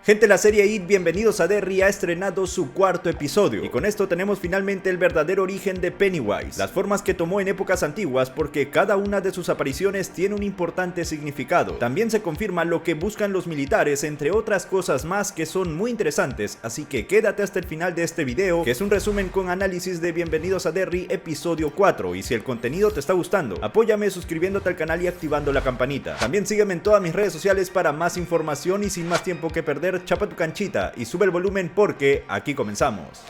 Gente, la serie It, Bienvenidos a Derry, ha estrenado su cuarto episodio, y con esto tenemos finalmente el verdadero origen de Pennywise, las formas que tomó en épocas antiguas, porque cada una de sus apariciones tiene un importante significado. También se confirma lo que buscan los militares, entre otras cosas más que son muy interesantes, así que quédate hasta el final de este video, que es un resumen con análisis de Bienvenidos a Derry episodio 4, y si el contenido te está gustando, apóyame suscribiéndote al canal y activando la campanita. También sígueme en todas mis redes sociales para más información, y sin más tiempo que perder, chapa tu canchita y sube el volumen porque aquí comenzamos.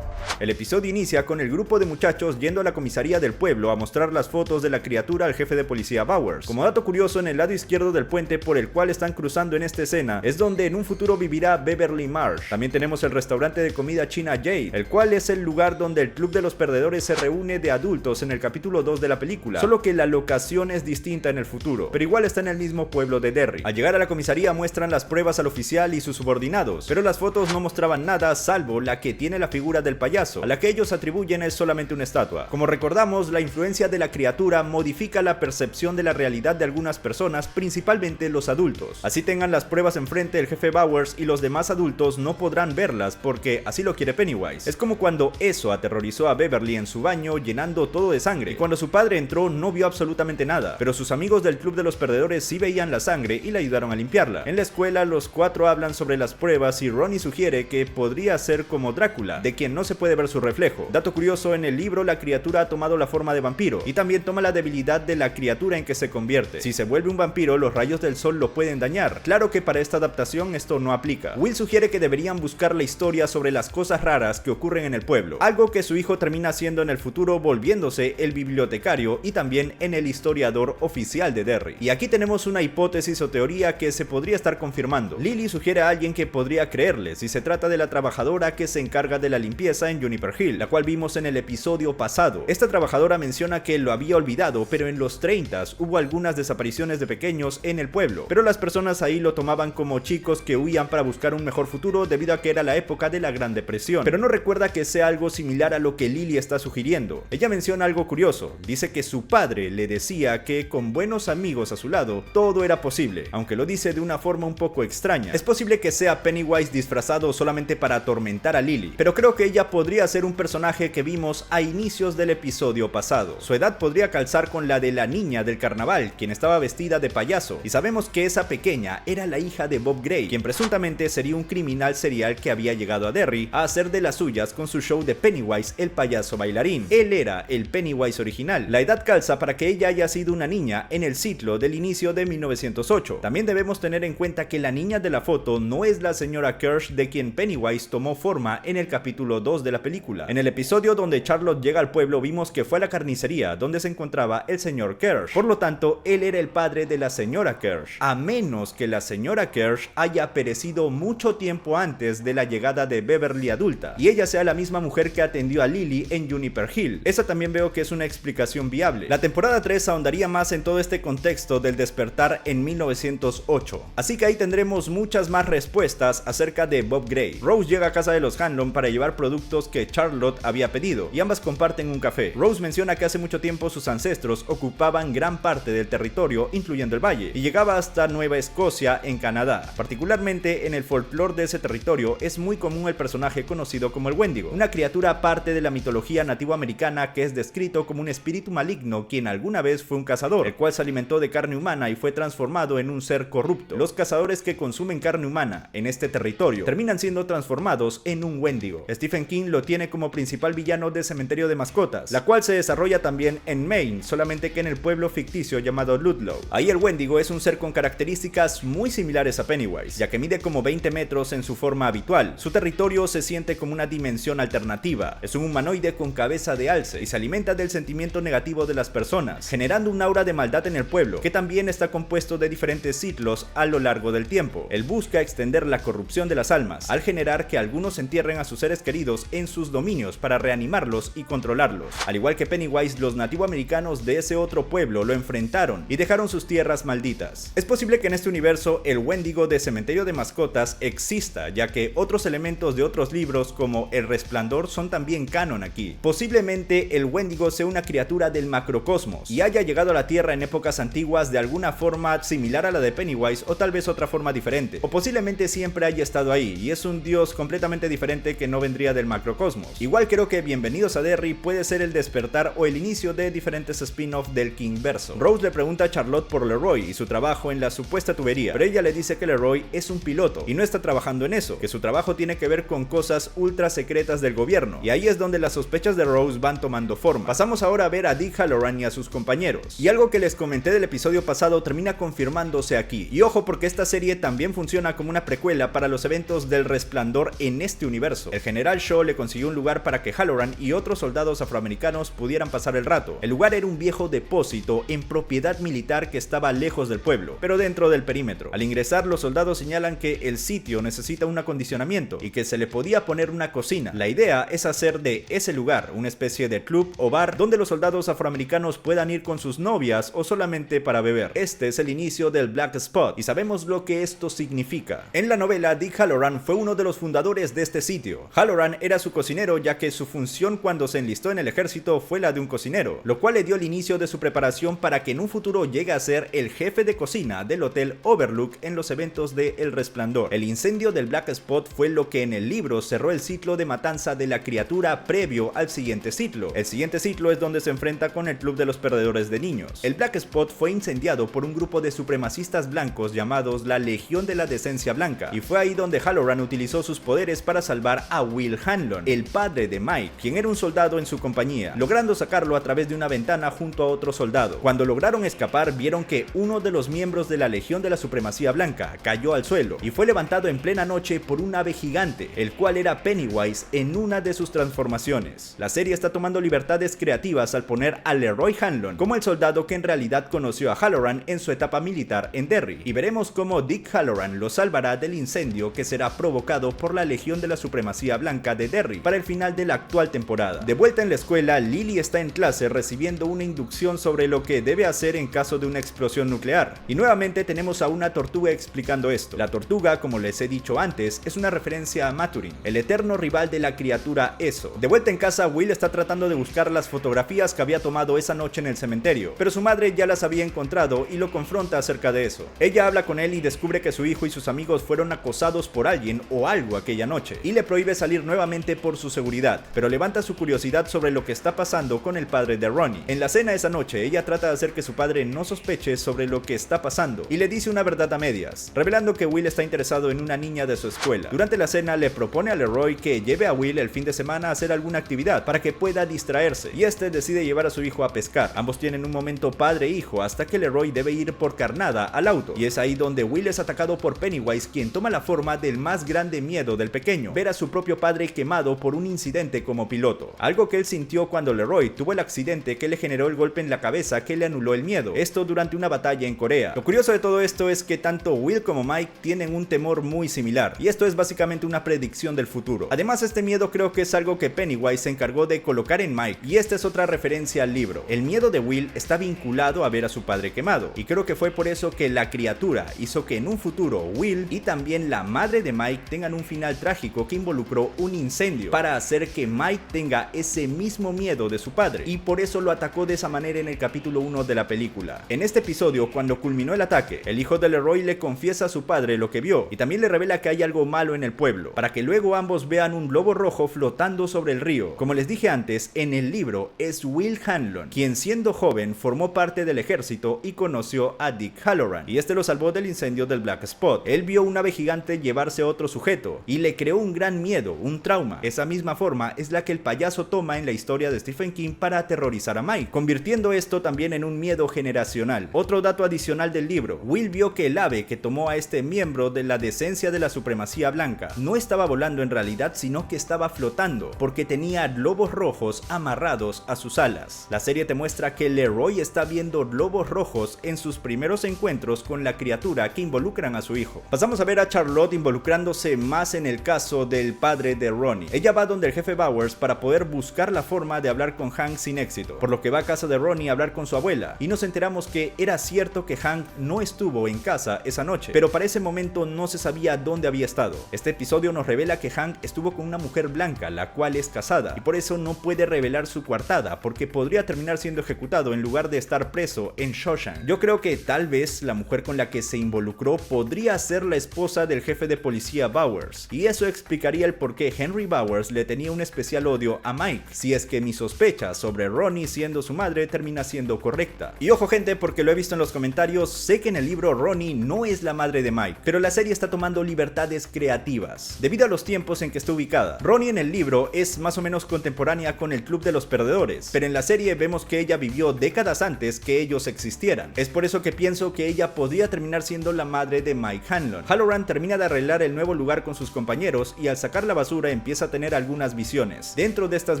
El episodio inicia con el grupo de muchachos yendo a la comisaría del pueblo a mostrar las fotos de la criatura al jefe de policía Bowers. Como dato curioso, en el lado izquierdo del puente por el cual están cruzando en esta escena es donde en un futuro vivirá Beverly Marsh. También tenemos el restaurante de comida china Jade, el cual es el lugar donde el club de los perdedores se reúne de adultos en el capítulo 2 de la película, solo que la locación es distinta en el futuro, pero igual está en el mismo pueblo de Derry. Al llegar a la comisaría muestran las pruebas al oficial y sus subordinados, pero las fotos no mostraban nada salvo la que tiene la figura del payaso, a la que ellos atribuyen es solamente una estatua. Como recordamos, la influencia de la criatura modifica la percepción de la realidad de algunas personas, principalmente los adultos. Así tengan las pruebas enfrente del jefe Bowers y los demás adultos no podrán verlas porque así lo quiere Pennywise. Es como cuando eso aterrorizó a Beverly en su baño llenando todo de sangre, y cuando su padre entró no vio absolutamente nada, pero sus amigos del club de los perdedores sí veían la sangre y le ayudaron a limpiarla. En la escuela los cuatro hablan sobre las pruebas y Ronnie sugiere que podría ser como Drácula, de quien no se puede ver su reflejo. Dato curioso, en el libro la criatura ha tomado la forma de vampiro y también toma la debilidad de la criatura en que se convierte. Si se vuelve un vampiro, los rayos del sol lo pueden dañar. Claro que para esta adaptación esto no aplica. Will sugiere que deberían buscar la historia sobre las cosas raras que ocurren en el pueblo, algo que su hijo termina haciendo en el futuro, volviéndose el bibliotecario y también en el historiador oficial de Derry. Y aquí tenemos una hipótesis o teoría que se podría estar confirmando. Lily sugiere a alguien que podría creerle si se trata de la trabajadora que se encarga de la limpieza en Juniper Hill, la cual vimos en el episodio pasado. Esta trabajadora menciona que lo había olvidado, pero en los 30s hubo algunas desapariciones de pequeños en el pueblo, pero las personas ahí lo tomaban como chicos que huían para buscar un mejor futuro debido a que era la época de la Gran Depresión, pero no recuerda que sea algo similar a lo que Lily está sugiriendo. Ella menciona algo curioso, dice que su padre le decía que con buenos amigos a su lado todo era posible, aunque lo dice de una forma un poco extraña. Es posible que sea Pennywise disfrazado solamente para atormentar a Lily, pero creo que ella podría ser un personaje que vimos a inicios del episodio pasado. Su edad podría calzar con la de la niña del carnaval, quien estaba vestida de payaso, y sabemos que esa pequeña era la hija de Bob Gray, quien presuntamente sería un criminal serial que había llegado a Derry a hacer de las suyas con su show de Pennywise el payaso bailarín. Él era el Pennywise original. La edad calza para que ella haya sido una niña en el ciclo del inicio de 1908. También debemos tener en cuenta que la niña de la foto no es la señora Kirsch de quien Pennywise tomó forma en el capítulo 2 de la película. En el episodio donde Charlotte llega al pueblo vimos que fue a la carnicería donde se encontraba el señor Kirsch, por lo tanto él era el padre de la señora Kirsch, a menos que la señora Kirsch haya perecido mucho tiempo antes de la llegada de Beverly adulta y ella sea la misma mujer que atendió a Lily en Juniper Hill. Esa también veo que es una explicación viable. La temporada 3 ahondaría más en todo este contexto del despertar en 1908, así que ahí tendremos muchas más respuestas acerca de Bob Gray. Rose llega a casa de los Hanlon para llevar productos que Charlotte había pedido y ambas comparten un café. Rose menciona que hace mucho tiempo sus ancestros ocupaban gran parte del territorio, incluyendo el valle, y llegaba hasta Nueva Escocia en Canadá. Particularmente en el folclore de ese territorio es muy común el personaje conocido como el Wendigo, una criatura parte de la mitología nativoamericana que es descrito como un espíritu maligno quien alguna vez fue un cazador, el cual se alimentó de carne humana y fue transformado en un ser corrupto. Los cazadores que consumen carne humana en este territorio terminan siendo transformados en un Wendigo. Stephen King lo tiene como principal villano de Cementerio de Mascotas, la cual se desarrolla también en Maine, solamente que en el pueblo ficticio llamado Ludlow. Ahí el Wendigo es un ser con características muy similares a Pennywise, ya que mide como 20 metros en su forma habitual. Su territorio se siente como una dimensión alternativa. Es un humanoide con cabeza de alce y se alimenta del sentimiento negativo de las personas, generando un aura de maldad en el pueblo, que también está compuesto de diferentes ciclos a lo largo del tiempo. Él busca extender la corrupción de las almas, al generar que algunos entierren a sus seres queridos en sus dominios para reanimarlos y controlarlos. Al igual que Pennywise, los nativoamericanos de ese otro pueblo lo enfrentaron y dejaron sus tierras malditas. Es posible que en este universo el Wendigo de Cementerio de Mascotas exista, ya que otros elementos de otros libros como El Resplandor son también canon aquí. Posiblemente el Wendigo sea una criatura del macrocosmos y haya llegado a la Tierra en épocas antiguas de alguna forma similar a la de Pennywise o tal vez otra forma diferente. O posiblemente siempre haya estado ahí y es un dios completamente diferente que no vendría del macrocosmos. Igual creo que Bienvenidos a Derry puede ser el despertar o el inicio de diferentes spin-off del Kingverso. Rose le pregunta a Charlotte por Leroy y su trabajo en la supuesta tubería, pero ella le dice que Leroy es un piloto y no está trabajando en eso, que su trabajo tiene que ver con cosas ultra secretas del gobierno, y ahí es donde las sospechas de Rose van tomando forma. Pasamos ahora a ver a Dick Hallorann y a sus compañeros, y algo que les comenté del episodio pasado termina confirmándose aquí. Y ojo, porque esta serie también funciona como una precuela para los eventos del Resplandor en este universo. El general Shaw le consiguió un lugar para que Hallorann y otros soldados afroamericanos pudieran pasar el rato. El lugar era un viejo depósito en propiedad militar que estaba lejos del pueblo, pero dentro del perímetro. Al ingresar, los soldados señalan que el sitio necesita un acondicionamiento y que se le podía poner una cocina. La idea es hacer de ese lugar una especie de club o bar donde los soldados afroamericanos puedan ir con sus novias o solamente para beber. Este es el inicio del Black Spot y sabemos lo que esto significa. En la novela, Dick Hallorann fue uno de los fundadores de este sitio. Hallorann era su cocinero, ya que su función cuando se enlistó en el ejército fue la de un cocinero, lo cual le dio el inicio de su preparación para que en un futuro llegue a ser el jefe de cocina del Hotel Overlook en los eventos de El Resplandor. El incendio del Black Spot fue lo que en el libro cerró el ciclo de matanza de la criatura previo al siguiente ciclo. El siguiente ciclo es donde se enfrenta con el Club de los Perdedores de Niños. El Black Spot fue incendiado por un grupo de supremacistas blancos llamados la Legión de la Decencia Blanca, y fue ahí donde Hallorann utilizó sus poderes para salvar a Will Hanlon, el padre de Mike, quien era un soldado en su compañía, logrando sacarlo a través de una ventana junto a otro soldado. Cuando lograron escapar, vieron que uno de los miembros de la Legión de la Supremacía Blanca cayó al suelo y fue levantado en plena noche por un ave gigante, el cual era Pennywise en una de sus transformaciones. La serie está tomando libertades creativas al poner a Leroy Hanlon como el soldado que en realidad conoció a Hallorann en su etapa militar en Derry, y veremos cómo Dick Hallorann lo salvará del incendio que será provocado por la Legión de la Supremacía Blanca de Derry para el final de la actual temporada. De vuelta en la escuela, Lily está en clase recibiendo una inducción sobre lo que debe hacer en caso de una explosión nuclear, y nuevamente tenemos a una tortuga explicando esto. La tortuga, como les he dicho antes, es una referencia a Maturin, el eterno rival de la criatura Eso. De vuelta en casa, Will está tratando de buscar las fotografías que había tomado esa noche en el cementerio, pero su madre ya las había encontrado y lo confronta acerca de eso. Ella habla con él y descubre que su hijo y sus amigos fueron acosados por alguien o algo aquella noche, y le prohíbe salir nuevamente por su seguridad, pero levanta su curiosidad sobre lo que está pasando con el padre de Ronnie. En la cena esa noche, ella trata de hacer que su padre no sospeche sobre lo que está pasando y le dice una verdad a medias, revelando que Will está interesado en una niña de su escuela. Durante la cena le propone a Leroy que lleve a Will el fin de semana a hacer alguna actividad para que pueda distraerse, y este decide llevar a su hijo a pescar. Ambos tienen un momento padre e hijo hasta que Leroy debe ir por carnada al auto, y es ahí donde Will es atacado por Pennywise, quien toma la forma del más grande miedo del pequeño, ver a su propio padre quemado por un incidente como piloto, algo que él sintió cuando Leroy tuvo el accidente que le generó el golpe en la cabeza que le anuló el miedo, esto durante una batalla en Corea. Lo curioso de todo esto es que tanto Will como Mike tienen un temor muy similar, y esto es básicamente una predicción del futuro. Además, este miedo creo que es algo que Pennywise se encargó de colocar en Mike, y esta es otra referencia al libro. El miedo de Will está vinculado a ver a su padre quemado, y creo que fue por eso que la criatura hizo que en un futuro Will y también la madre de Mike tengan un final trágico que involucró un incendio, para hacer que Mike tenga ese mismo miedo de su padre, y por eso lo atacó de esa manera en el capítulo 1 de la película. En este episodio, cuando culminó el ataque, el hijo de Leroy le confiesa a su padre lo que vio, y también le revela que hay algo malo en el pueblo, para que luego ambos vean un globo rojo flotando sobre el río. Como les dije antes, en el libro es Will Hanlon, quien siendo joven formó parte del ejército y conoció a Dick Hallorann, y este lo salvó del incendio del Black Spot. Él vio un ave gigante llevarse a otro sujeto, y le creó un gran miedo, un trauma. Esa misma forma es la que el payaso toma en la historia de Stephen King para aterrorizar a Mike, convirtiendo esto también en un miedo generacional. Otro dato adicional del libro, Will vio que el ave que tomó a este miembro de la decencia de la supremacía blanca no estaba volando en realidad, sino que estaba flotando, porque tenía globos rojos amarrados a sus alas. La serie te muestra que Leroy está viendo globos rojos en sus primeros encuentros con la criatura que involucran a su hijo. Pasamos a ver a Charlotte involucrándose más en el caso del padre de Ronnie. Ella Ella va donde el jefe Bowers para poder buscar la forma de hablar con Hank sin éxito, por lo que va a casa de Ronnie a hablar con su abuela, y nos enteramos que era cierto que Hank no estuvo en casa esa noche, pero para ese momento no se sabía dónde había estado. Este episodio nos revela que Hank estuvo con una mujer blanca, la cual es casada, y por eso no puede revelar su coartada, porque podría terminar siendo ejecutado en lugar de estar preso en Shawshank. Yo creo que tal vez la mujer con la que se involucró podría ser la esposa del jefe de policía Bowers, y eso explicaría el por qué Henry Bowers le tenía un especial odio a Mike, si es que mi sospecha sobre Ronnie siendo su madre termina siendo correcta. Y ojo gente, porque lo he visto en los comentarios, sé que en el libro Ronnie no es la madre de Mike, pero la serie está tomando libertades creativas, debido a los tiempos en que está ubicada. Ronnie en el libro es más o menos contemporánea con el Club de los Perdedores, pero en la serie vemos que ella vivió décadas antes que ellos existieran. Es por eso que pienso que ella podría terminar siendo la madre de Mike Hanlon. Halloran termina de arreglar el nuevo lugar con sus compañeros y al sacar la basura empieza a tener algunas visiones. Dentro de estas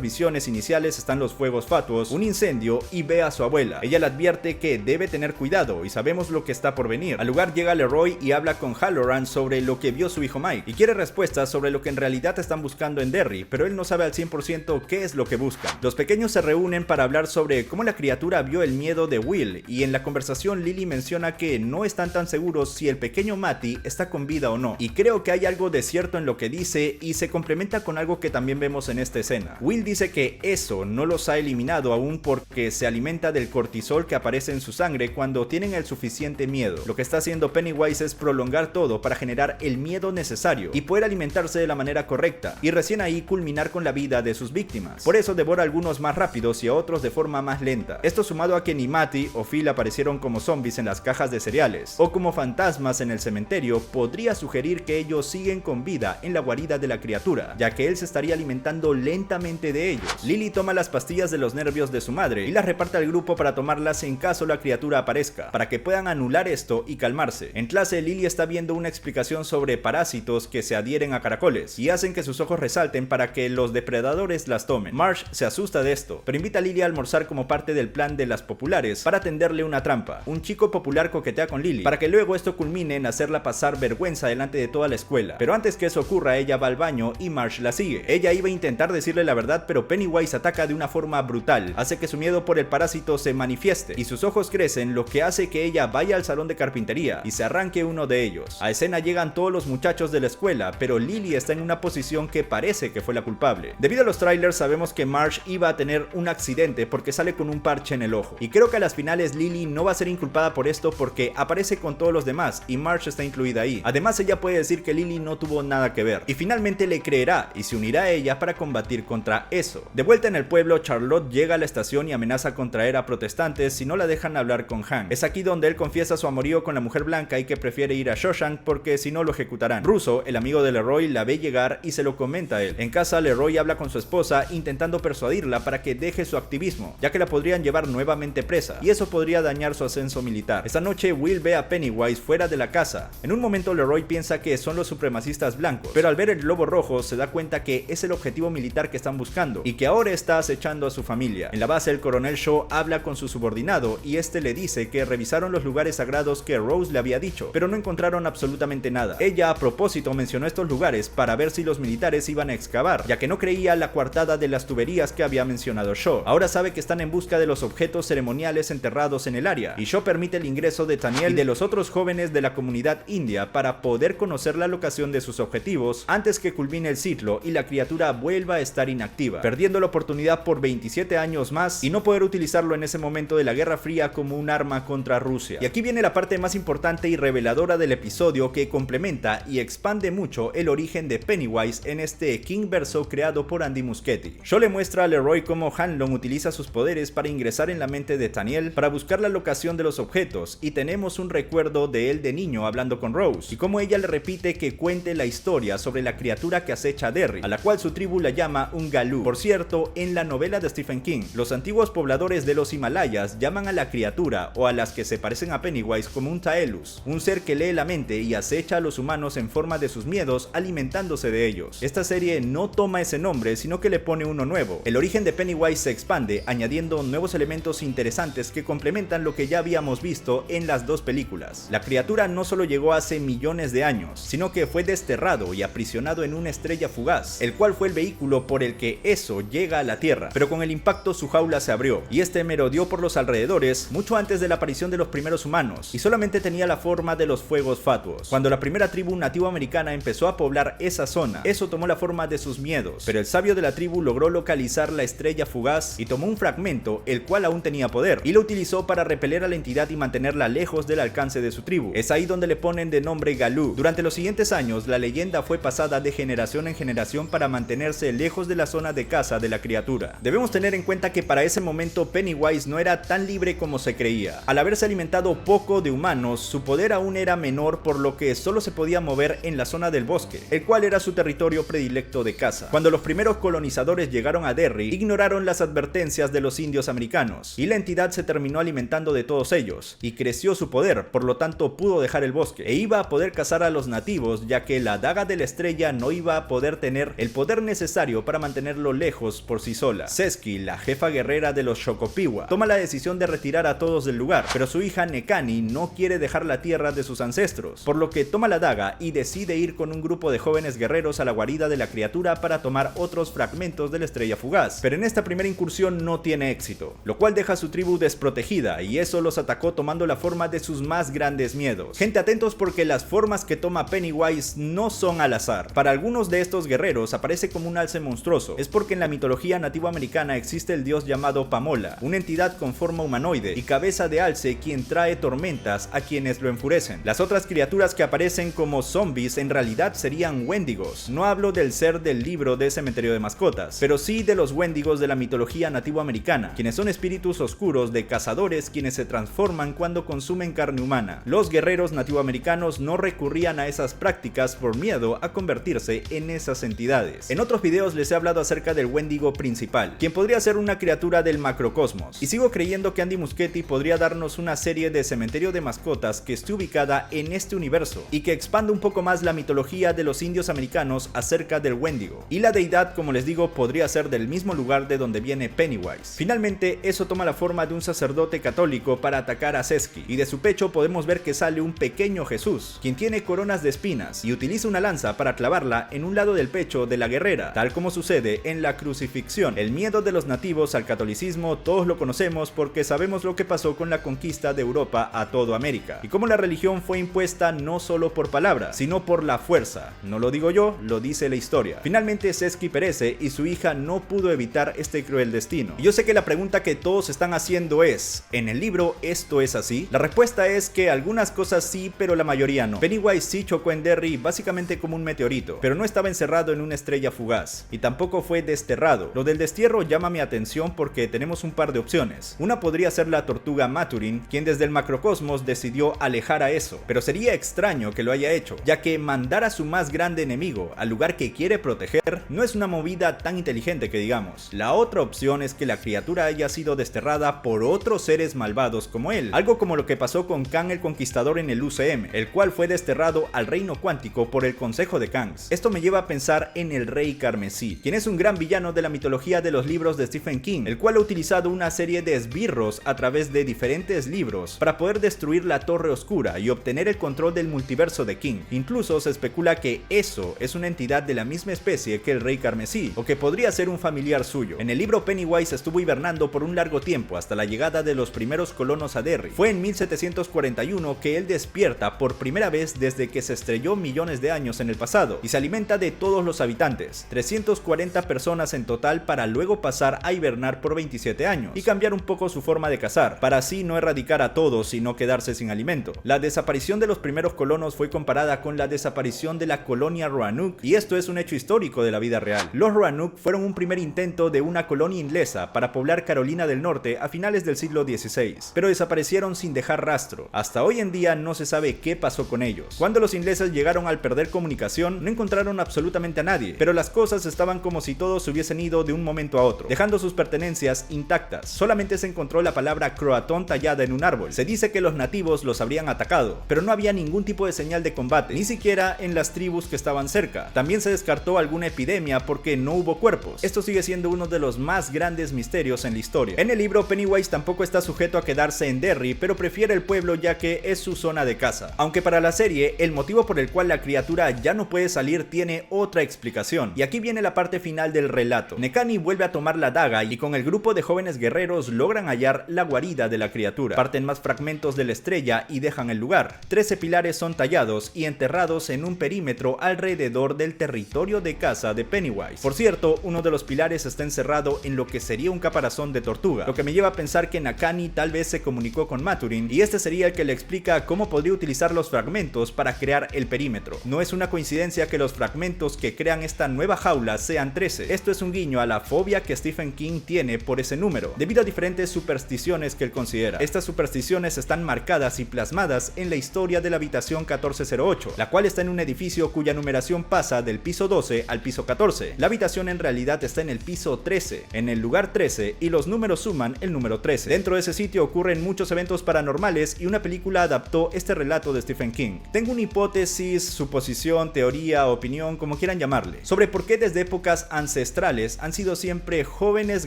visiones iniciales están los fuegos fatuos, un incendio y ve a su abuela. Ella le advierte que debe tener cuidado y sabemos lo que está por venir. Al lugar llega Leroy y habla con Halloran sobre lo que vio su hijo Mike y quiere respuestas sobre lo que en realidad están buscando en Derry, pero él no sabe al 100% qué es lo que buscan. Los pequeños se reúnen para hablar sobre cómo la criatura vio el miedo de Will, y en la conversación Lily menciona que no están tan seguros si el pequeño Matty está con vida o no, y creo que hay algo de cierto en lo que dice y se complementa con algo que también vemos en esta escena. Will dice que eso no los ha eliminado aún porque se alimenta del cortisol que aparece en su sangre cuando tienen el suficiente miedo. Lo que está haciendo Pennywise es prolongar todo para generar el miedo necesario y poder alimentarse de la manera correcta, y recién ahí culminar con la vida de sus víctimas. Por eso devora a algunos más rápidos y a otros de forma más lenta. Esto sumado a que ni Matty o Phil aparecieron como zombies en las cajas de cereales o como fantasmas en el cementerio, podría sugerir que ellos siguen con vida en la guarida de la criatura, ya que él se estaría alimentando lentamente de ellos. Lily toma las pastillas de los nervios de su madre y las reparte al grupo para tomarlas en caso la criatura aparezca, para que puedan anular esto y calmarse. En clase Lily está viendo una explicación sobre parásitos que se adhieren a caracoles y hacen que sus ojos resalten para que los depredadores las tomen. Marsh se asusta de esto, pero invita a Lily a almorzar como parte del plan de las populares para tenderle una trampa. Un chico popular coquetea con Lily para que luego esto culmine en hacerla pasar vergüenza delante de toda la escuela, pero antes que eso ocurra ella va al baño y Marsh la sigue. Ella iba a intentar decirle la verdad, pero Pennywise ataca de una forma brutal, hace que su miedo por el parásito se manifieste y sus ojos crecen, lo que hace que ella vaya al salón de carpintería y se arranque uno de ellos. A escena llegan todos los muchachos de la escuela, pero Lily está en una posición que parece que fue la culpable. Debido a los trailers sabemos que Marsh iba a tener un accidente porque sale con un parche en el ojo, y creo que a las finales Lily no va a ser inculpada por esto porque aparece con todos los demás y Marsh está incluida ahí. Además ella puede decir que Lily no tuvo nada que ver y finalmente le creerá y se unirá a ella para combatir contra eso. De vuelta en el pueblo, Charlotte llega a la estación y amenaza con traer a protestantes si no la dejan hablar con Hank. Es aquí donde él confiesa su amorío con la mujer blanca y que prefiere ir a Shawshank porque si no lo ejecutarán. Russo, el amigo de Leroy, la ve llegar y se lo comenta a él. En casa Leroy habla con su esposa intentando persuadirla para que deje su activismo, ya que la podrían llevar nuevamente presa y eso podría dañar su ascenso militar. Esta noche Will ve a Pennywise fuera de la casa. En un momento Leroy piensa que son los supremacistas blancos, pero al ver el globo rojo se da cuenta que es el objetivo militar que están buscando y que ahora está acechando a su familia. En la base el coronel Shaw habla con su subordinado y este le dice que revisaron los lugares sagrados que Rose le había dicho, pero no encontraron absolutamente nada. Ella a propósito mencionó estos lugares para ver si los militares iban a excavar, ya que no creía la coartada de las tuberías que había mencionado Shaw. Ahora sabe que están en busca de los objetos ceremoniales enterrados en el área, y Shaw permite el ingreso de Daniel y de los otros jóvenes de la comunidad india para poder conocer la locación de sus objetivos antes que culmine el ciclo y la criatura vuelva a estar inactiva, perdiendo la oportunidad por 27 años más y no poder utilizarlo en ese momento de la Guerra Fría como un arma contra Rusia. Y aquí viene la parte más importante y reveladora del episodio que complementa y expande mucho el origen de Pennywise en este King verso creado por Andy Muschietti. Shaw le muestra a Leroy cómo Hanlon utiliza sus poderes para ingresar en la mente de Daniel para buscar la locación de los objetos, y tenemos un recuerdo de él de niño hablando con Rose y cómo ella le repite que cuente la historia sobre la criatura que acecha a Derry, a la cual su tribu la llama un galú. Por cierto, en la novela de Stephen King, los antiguos pobladores de los Himalayas llaman a la criatura o a las que se parecen a Pennywise como un Taelus, un ser que lee la mente y acecha a los humanos en forma de sus miedos alimentándose de ellos. Esta serie no toma ese nombre sino que le pone uno nuevo. El origen de Pennywise se expande añadiendo nuevos elementos interesantes que complementan lo que ya habíamos visto en las dos películas. La criatura no solo llegó hace millones de años, sino que fue desterrado y aprisionado en una estrella fugaz, fugaz, el cual fue el vehículo por el que eso llega a la Tierra, pero con el impacto su jaula se abrió, y este merodeó por los alrededores mucho antes de la aparición de los primeros humanos, y solamente tenía la forma de los fuegos fatuos. Cuando la primera tribu nativoamericana empezó a poblar esa zona, eso tomó la forma de sus miedos, pero el sabio de la tribu logró localizar la estrella fugaz y tomó un fragmento, el cual aún tenía poder, y lo utilizó para repeler a la entidad y mantenerla lejos del alcance de su tribu. Es ahí donde le ponen de nombre Galú. Durante los siguientes años, la leyenda fue pasada de generación en generación para mantenerse lejos de la zona de caza de la criatura. Debemos tener en cuenta que para ese momento Pennywise no era tan libre como se creía. Al haberse alimentado poco de humanos, su poder aún era menor, por lo que solo se podía mover en la zona del bosque, el cual era su territorio predilecto de caza. Cuando los primeros colonizadores llegaron a Derry, ignoraron las advertencias de los indios americanos, y la entidad se terminó alimentando de todos ellos, y creció su poder, por lo tanto pudo dejar el bosque, e iba a poder cazar a los nativos, ya que la daga de la estrella no iba a poder tener el poder necesario para mantenerlo lejos por sí sola. Seski, la jefa guerrera de los Shokopiwa, toma la decisión de retirar a todos del lugar, pero su hija Nekani no quiere dejar la tierra de sus ancestros, por lo que toma la daga y decide ir con un grupo de jóvenes guerreros a la guarida de la criatura para tomar otros fragmentos de la estrella fugaz, pero en esta primera incursión no tiene éxito, lo cual deja a su tribu desprotegida, y eso los atacó tomando la forma de sus más grandes miedos. Gente, atentos porque las formas que toma Pennywise no son al azar. Para algunos de estos guerreros aparece como un alce monstruoso, es porque en la mitología nativoamericana existe el dios llamado Pamola, una entidad con forma humanoide y cabeza de alce quien trae tormentas a quienes lo enfurecen. Las otras criaturas que aparecen como zombies en realidad serían wendigos. No hablo del ser del libro de Cementerio de Mascotas, pero sí de los wendigos de la mitología nativoamericana, quienes son espíritus oscuros de cazadores quienes se transforman cuando consumen carne humana. Los guerreros nativoamericanos no recurrían a esas prácticas por miedo a convertirse en esas entidades. En otros videos les he hablado acerca del wendigo principal, quien podría ser una criatura del macrocosmos, y sigo creyendo que Andy Muschietti podría darnos una serie de Cementerio de Mascotas que esté ubicada en este universo y que expanda un poco más la mitología de los indios americanos acerca del wendigo, y la deidad, como les digo, podría ser del mismo lugar de donde viene Pennywise. Finalmente, eso toma la forma de un sacerdote católico para atacar a Seski, y de su pecho podemos ver que sale un pequeño Jesús, quien tiene coronas de espinas y utiliza una lanza para clavarla en un lado del pecho de la guerrera, tal como sucede en la crucifixión. El miedo de los nativos al catolicismo todos lo conocemos porque sabemos lo que pasó con la conquista de Europa a toda América, y cómo la religión fue impuesta no solo por palabras, sino por la fuerza. No lo digo yo, lo dice la historia. Finalmente Seski perece y su hija no pudo evitar este cruel destino. Y yo sé que la pregunta que todos están haciendo es, ¿en el libro esto es así? La respuesta es que algunas cosas sí, pero la mayoría no. Pennywise sí chocó en Derry básicamente como un meteorito, pero no estaba encerrado en una estrella fugaz, y tampoco fue desterrado. Lo del destierro llama mi atención porque tenemos un par de opciones. Una podría ser la tortuga Maturin, quien desde el macrocosmos decidió alejar a eso, pero sería extraño que lo haya hecho, ya que mandar a su más grande enemigo al lugar que quiere proteger no es una movida tan inteligente que digamos. La otra opción es que la criatura haya sido desterrada por otros seres malvados como él, algo como lo que pasó con Kang el Conquistador en el UCM, el cual fue desterrado al reino cuántico por el Consejo de Kangs. Esto me lleva a pensar en el Rey Carmesí, quien es un gran villano de la mitología de los libros de Stephen King, el cual ha utilizado una serie de esbirros a través de diferentes libros para poder destruir la Torre Oscura y obtener el control del multiverso de King. Incluso se especula que eso es una entidad de la misma especie que el Rey Carmesí, o que podría ser un familiar suyo. En el libro Pennywise estuvo hibernando por un largo tiempo hasta la llegada de los primeros colonos a Derry. Fue en 1741 que él despierta por primera vez desde que se estrelló millones de años en el pasado, y se alimenta de todos los habitantes, 340 personas en total, para luego pasar a hibernar por 27 años y cambiar un poco su forma de cazar, para así no erradicar a todos y no quedarse sin alimento. La desaparición de los primeros colonos fue comparada con la desaparición de la colonia Roanoke, y esto es un hecho histórico de la vida real. Los Roanoke fueron un primer intento de una colonia inglesa para poblar Carolina del Norte a finales del siglo XVI, pero desaparecieron sin dejar rastro. Hasta hoy en día no se sabe qué pasó con ellos. Cuando los ingleses llegaron al perder comunicación, no encontraron absolutamente a nadie, pero las cosas estaban como si todos se hubiesen ido de un momento a otro, dejando sus pertenencias intactas. Solamente se encontró la palabra croatón tallada en un árbol. Se dice que los nativos los habrían atacado, pero no había ningún tipo de señal de combate, ni siquiera en las tribus que estaban cerca. También se descartó alguna epidemia porque no hubo cuerpos. Esto sigue siendo uno de los más grandes misterios en la historia. En el libro Pennywise tampoco está sujeto a quedarse en Derry, pero prefiere el pueblo ya que es su zona de caza. Aunque para la serie, el motivo por el cual la criatura ya no puede salir tiene otra explicación. Y aquí viene la parte final del relato. Nekani vuelve a tomar la daga y con el grupo de jóvenes guerreros logran hallar la guarida de la criatura. Parten más fragmentos de la estrella y dejan el lugar. 13 pilares son tallados y enterrados en un perímetro alrededor del territorio de caza de Pennywise. Por cierto, uno de los pilares está encerrado en lo que sería un caparazón de tortuga, lo que me lleva a pensar que Nekani tal vez se comunicó con Maturin y este sería el que le explica cómo podría utilizar los fragmentos para crear el perímetro. No es una coincidencia que los fragmentos que crean esta nueva jaula sean 13. Esto es un guiño a la fobia que Stephen King tiene por ese número, debido a diferentes supersticiones que él considera. Estas supersticiones están marcadas y plasmadas en la historia de la habitación 1408, la cual está en un edificio cuya numeración pasa del piso 12 al piso 14. La habitación en realidad está en el piso 13, en el lugar 13, y los números suman el número 13. Dentro de ese sitio ocurren muchos eventos paranormales y una película adaptó este relato de Stephen King. Tengo una hipótesis, suposición, teoría, opinión, como quieran llamarle, sobre por qué desde épocas ancestrales han sido siempre jóvenes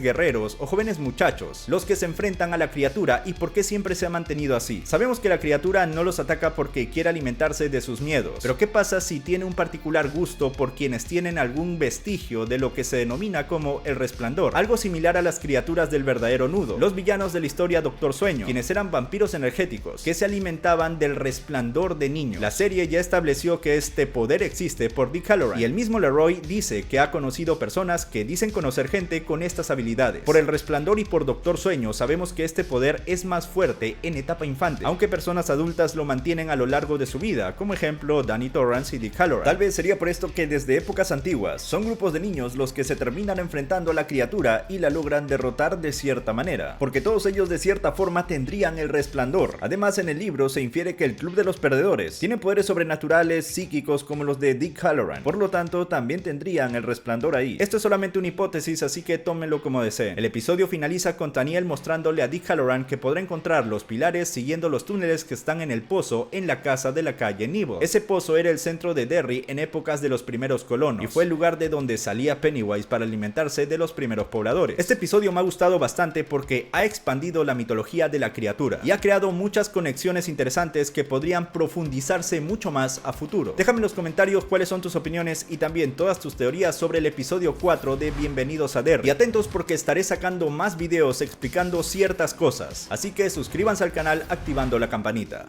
guerreros o jóvenes muchachos los que se enfrentan a la criatura y por qué siempre se ha mantenido así. Sabemos que la criatura no los ataca porque quiere alimentarse de sus miedos, pero ¿qué pasa si tiene un particular gusto por quienes tienen algún vestigio de lo que se denomina como el resplandor? Algo similar a las criaturas del verdadero nudo, los villanos de la historia Doctor Sueño, quienes eran vampiros energéticos que se alimentaban del resplandor de niños. La serie ya estableció que este poder existe por Dick Hallorann y el mismo Leroy dice que ha conocido personas que dicen conocer gente con estas habilidades. Por el resplandor y por Doctor Sueño sabemos que este poder es más fuerte en etapa infante, aunque personas adultas lo mantienen a lo largo de su vida, como ejemplo Danny Torrance y Dick Hallorann. Tal vez sería por esto que desde épocas antiguas son grupos de niños los que se terminan enfrentando a la criatura y la logran derrotar de cierta manera, porque todos ellos de cierta forma tendrían el resplandor. Además, en el libro se infiere que el Club de los Perdedores tiene poderes sobrenaturales psíquicos como los de Dick Hallorann, por lo tanto también tendrían el resplandor ahí. Esto es solamente una hipótesis, así que tómenlo como deseen. El episodio finaliza con Taniel mostrándole a Dick Hallorann que podrá encontrar los pilares siguiendo los túneles que están en el pozo en la casa de la calle Nibble. Ese pozo era el centro de Derry en épocas de los primeros colonos y fue el lugar de donde salía Pennywise para alimentarse de los primeros pobladores. Este episodio me ha gustado bastante porque ha expandido la mitología de la criatura y ha creado muchas conexiones interesantes que podrían profundizarse mucho más a futuro. Déjame en los comentarios cuáles son tus opiniones y también todas tus teorías sobre el episodio 4 de Bienvenidos a Derry. Y atentos porque estaré sacando más videos explicando ciertas cosas, así que suscríbanse al canal activando la campanita.